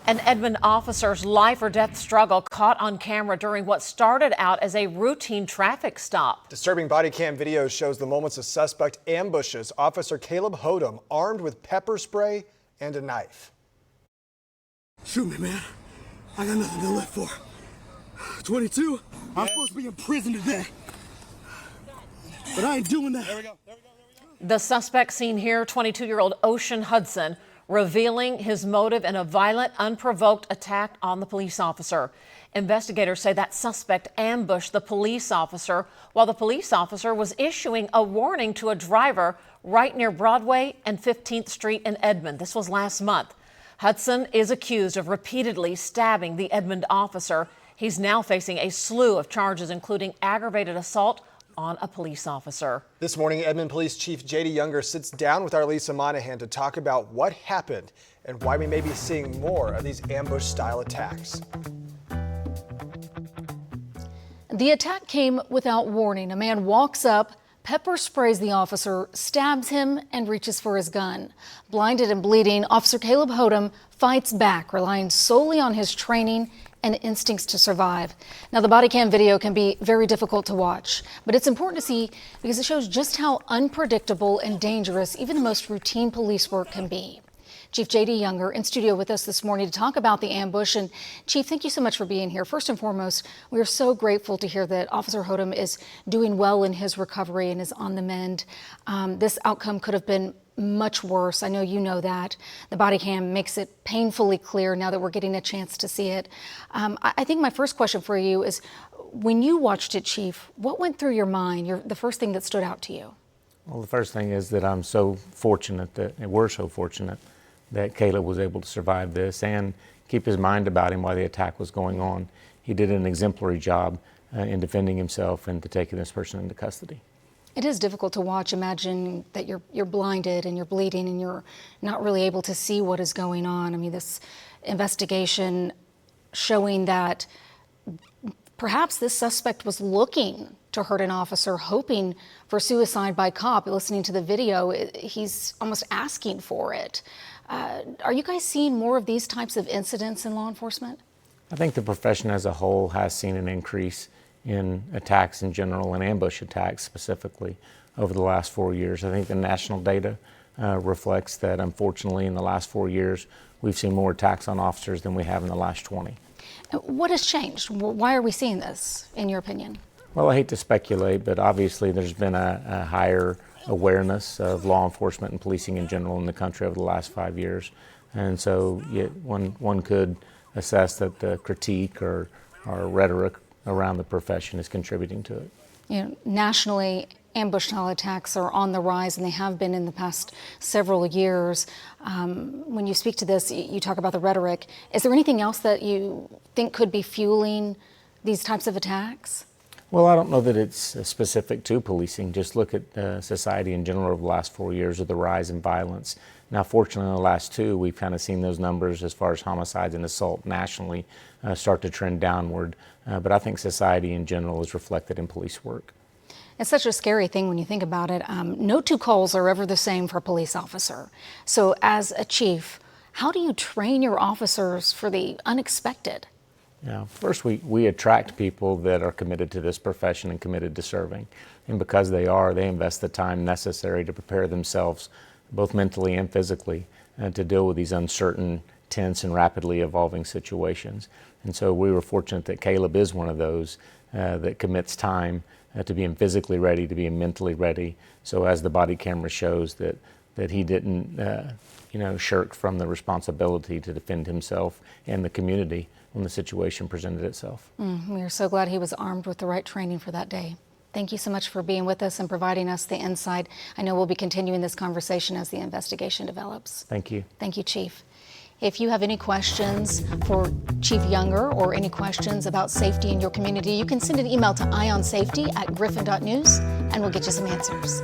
An Edmond officer's life or death struggle caught on camera during what started out as a routine traffic stop. Disturbing body cam video shows the moments a suspect ambushes Officer Caleb Hodam, armed with pepper spray and a knife. Shoot me, man. I got nothing to live for. 22, I'm supposed to be in prison today. But I ain't doing that. There we go. The suspect seen here, 22-year-old Ocean Hudson, revealing his motive in a violent, unprovoked attack on the police officer. Investigators say that suspect ambushed the police officer while the police officer was issuing a warning to a driver right near Broadway and 15th Street in Edmond. This was last month. Hudson is accused of repeatedly stabbing the Edmond officer. He's now facing a slew of charges, including aggravated assault on a police officer. This morning, Edmond Police Chief J.D. Younger sits down with our Lisa Monahan to talk about what happened and why we may be seeing more of these ambush-style attacks. The attack came without warning. A man walks up, pepper sprays the officer, stabs him, and reaches for his gun. Blinded and bleeding, Officer Caleb Hodam fights back, relying solely on his training and instincts to survive. Now, the body cam video can be very difficult to watch, but it's important to see because it shows just how unpredictable and dangerous even the most routine police work can be. Chief J.D. Younger in studio with us this morning to talk about the ambush. And Chief, thank you so much for being here. First and foremost, we are so grateful to hear that Officer Hodam is doing well in his recovery and is on the mend. This outcome could have been much worse. I know you know that. The body cam makes it painfully clear now that we're getting a chance to see it. I think my first question for you is, when you watched it, Chief, what went through your mind, the first thing that stood out to you? Well, the first thing is that I'm so fortunate and we're so fortunate that Caleb was able to survive this and keep his mind about him while the attack was going on. He did an exemplary job in defending himself and to taking this person into custody. It is difficult to watch. Imagine that you're blinded and you're bleeding and you're not really able to see what is going on. I mean, this investigation showing that perhaps this suspect was looking to hurt an officer, hoping for suicide by cop. Listening to the video, he's almost asking for it. Are you guys seeing more of these types of incidents in law enforcement? I think the profession as a whole has seen an increase in attacks in general and ambush attacks specifically over the last 4 years. I think the national data reflects that, unfortunately, in the last 4 years, we've seen more attacks on officers than we have in the last 20. What has changed? Why are we seeing this, in your opinion? Well, I hate to speculate, but obviously there's been a higher awareness of law enforcement and policing in general in the country over the last 5 years. And so one could assess that the critique or rhetoric around the profession is contributing to it. You know, nationally, ambush-style attacks are on the rise, and they have been in the past several years. When you speak to this, you talk about the rhetoric. Is there anything else that you think could be fueling these types of attacks? Well, I don't know that it's specific to policing. Just look at society in general over the last 4 years of the rise in violence. Now, fortunately, in the last two, we've kind of seen those numbers as far as homicides and assault nationally start to trend downward. But I think society in general is reflected in police work. It's such a scary thing when you think about it. No two calls are ever the same for a police officer. So as a chief, how do you train your officers for the unexpected? Yeah, first, we attract people that are committed to this profession and committed to serving. And because they invest the time necessary to prepare themselves, both mentally and physically, to deal with these uncertain, tense, and rapidly evolving situations. And so we were fortunate that Caleb is one of those that commits time to being physically ready, to being mentally ready. So as the body camera shows that he didn't shirk from the responsibility to defend himself and the community when the situation presented itself. We are so glad he was armed with the right training for that day. Thank you so much for being with us and providing us the insight. I know we'll be continuing this conversation as the investigation develops. Thank you. Thank you, Chief. If you have any questions for Chief Younger or any questions about safety in your community, you can send an email to ionsafety@griffin.news and we'll get you some answers.